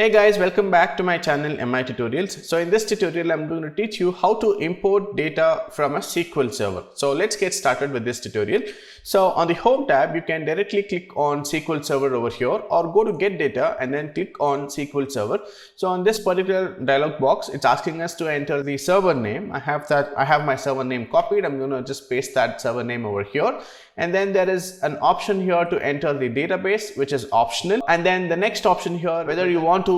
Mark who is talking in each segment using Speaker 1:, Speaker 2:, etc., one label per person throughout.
Speaker 1: Hey guys, welcome back to my channel MiTutorials. So in this tutorial, I'm going to teach you how to import data from a SQL Server. So let's get started with this tutorial. So on the Home tab, you can directly click on SQL Server over here or go to Get Data and then click on SQL Server. So on this particular dialog box, it's asking us to enter the server name. I have my server name copied. I'm going to just paste that server name over here. And then there is an option here to enter the database, which is optional. And then the next option here, whether you want to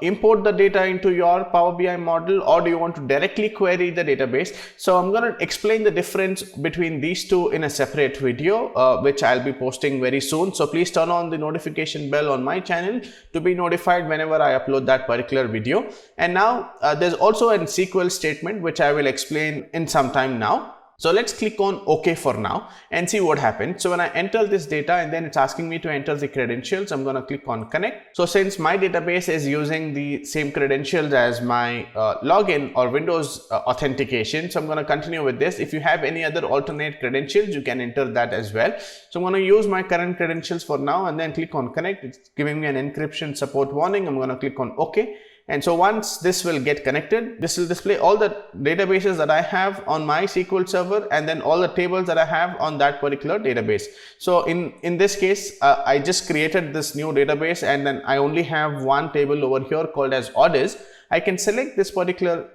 Speaker 1: import the data into your Power BI model or do you want to directly query the database. So I'm going to explain the difference between these two in a separate video, which I'll be posting very soon. So please turn on the notification bell on my channel to be notified whenever I upload that particular video. And now there's also a SQL statement, which I will explain in some time now. So let's click on OK for now and see what happens. So when I enter this data and then it's asking me to enter the credentials, I'm going to click on connect. So since my database is using the same credentials as my login or Windows authentication, so I'm going to continue with this. If you have any other alternate credentials, you can enter that as well. So I'm going to use my current credentials for now and then click on connect. It's giving me an encryption support warning. I'm going to click on OK. And so once this will get connected, this will display all the databases that I have on my SQL Server and then all the tables that I have on that particular database. So in this case, I just created this new database and then I only have one table over here called as orders. I can select this particular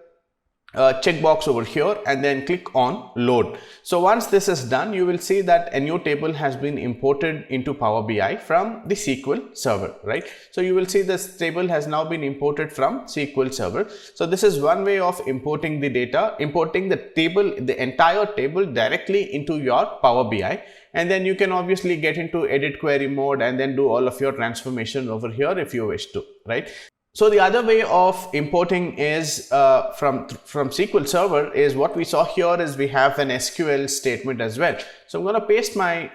Speaker 1: checkbox over here and then click on load. So once this is done, you will see that a new table has been imported into Power BI from the SQL Server, right? So you will see this table has now been imported from SQL Server. So this is one way of importing the data, importing the table, the entire table directly into your Power BI. And then you can obviously get into edit query mode and then do all of your transformation over here if you wish to, right? So the other way of importing is from SQL Server is what we saw here is we have an SQL statement as well. So I'm going to paste my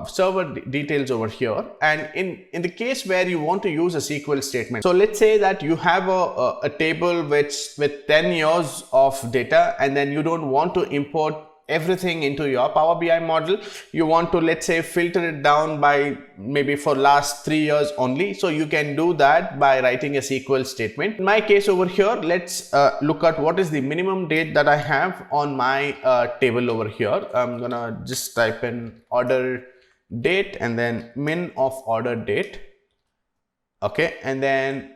Speaker 1: server details over here, and in the case where you want to use a SQL statement. So let's say that you have a table with 10 years of data and then you don't want to import everything into your Power BI model. You want to, let's say, filter it down by maybe for last 3 years only. So you can do that by writing a SQL statement. In my case over here, let's look at what is the minimum date that I have on my table over here. I'm gonna just type in order date and then min of order date. Okay, and then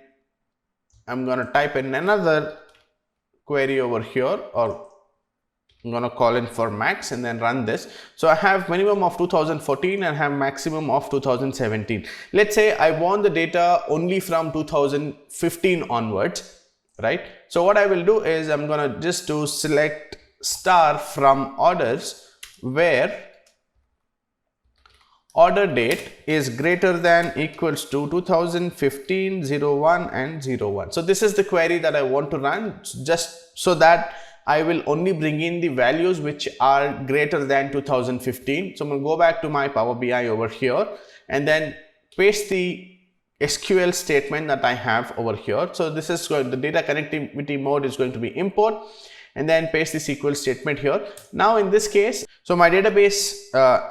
Speaker 1: I'm gonna type in another query over here, or I'm going to call in for max and then run this. So I have minimum of 2014 and have maximum of 2017. Let's say I want the data only from 2015 onwards, right? So what I will do is I'm going to just do select star from orders where order date is greater than equals to 2015, 01 and 01. So this is the query that I want to run, just so that I will only bring in the values which are greater than 2015. So I'm going to go back to my Power BI over here and then paste the SQL statement that I have over here. So this is the data connectivity mode is going to be import and then paste the SQL statement here. Now in this case, so my database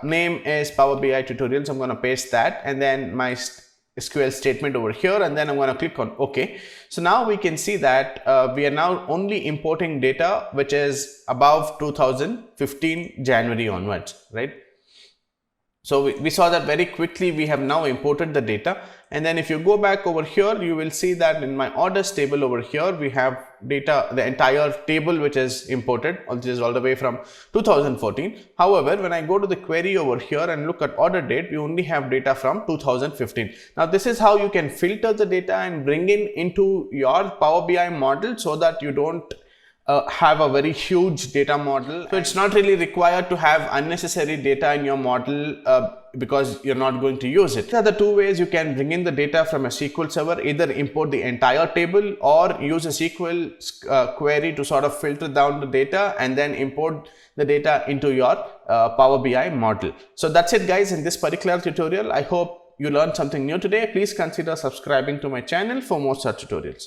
Speaker 1: name is Power BI Tutorials. I'm going to paste that and then my SQL statement over here, and then I'm going to click on OK. So now we can see that we are now only importing data which is above 2015 January onwards, right? So we saw that very quickly. We have now imported the data, and then if you go back over here, you will see that in my orders table over here we have data, the entire table which is imported, which is all the way from 2014. However, when I go to the query over here and look at order date, we only have data from 2015. Now this is how you can filter the data and bring into your Power BI model so that you don't have a very huge data model. So it's not really required to have unnecessary data in your model because you're not going to use it. These are the two ways you can bring in the data from a SQL Server, either import the entire table or use a SQL query to sort of filter down the data and then import the data into your Power BI model. So that's it guys in this particular tutorial. I hope you learned something new today. Please consider subscribing to my channel for more such tutorials.